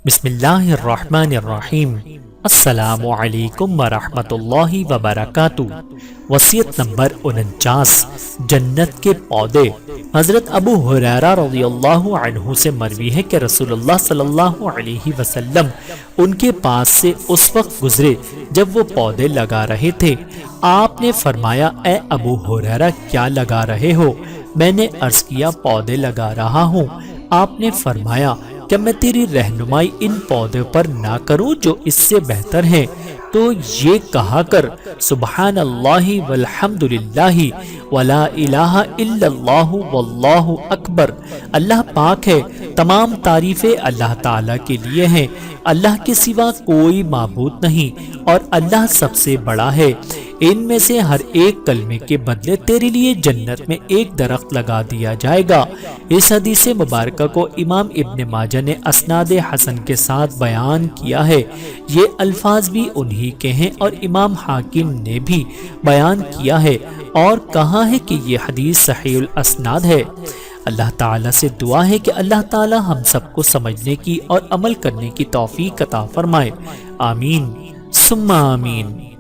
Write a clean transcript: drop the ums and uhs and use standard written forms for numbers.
بسم اللہ الرحمن الرحیم۔ السلام علیکم ورحمۃ اللہ وبرکاتہ۔ وصیت نمبر 49، جنت کے پودے۔ حضرت ابو ہریرہ رضی اللہ عنہ سے مروی ہے کہ رسول اللہ صلی اللہ علیہ وسلم ان کے پاس سے اس وقت گزرے جب وہ پودے لگا رہے تھے۔ آپ نے فرمایا، اے ابو ہریرہ، کیا لگا رہے ہو؟ میں نے عرض کیا، پودے لگا رہا ہوں۔ آپ نے فرمایا، کیا میں تیری رہنمائی ان پودوں پر نہ کروں جو اس سے بہتر ہیں؟ تو یہ کہا کر سبحان اللہ والحمد للہ ولا الہ الا اللہ واللہ اکبر، اللہ پاک ہے، تمام تعریفیں اللہ تعالیٰ کے لیے ہیں، اللہ کے سوا کوئی معبود نہیں اور اللہ سب سے بڑا ہے۔ ان میں سے ہر ایک کلمے کے بدلے تیرے لیے جنت میں ایک درخت لگا دیا جائے گا۔ اس حدیث مبارکہ کو امام ابن ماجہ نے اسناد حسن کے ساتھ بیان کیا ہے۔ یہ الفاظ بھی انہی کے ہیں اور امام حاکم نے بھی بیان کیا ہے اور کہا ہے کہ یہ حدیث صحیح الاسناد ہے۔ اللہ تعالیٰ سے دعا ہے کہ اللہ تعالیٰ ہم سب کو سمجھنے کی اور عمل کرنے کی توفیق عطا فرمائے۔ آمین ثم آمین۔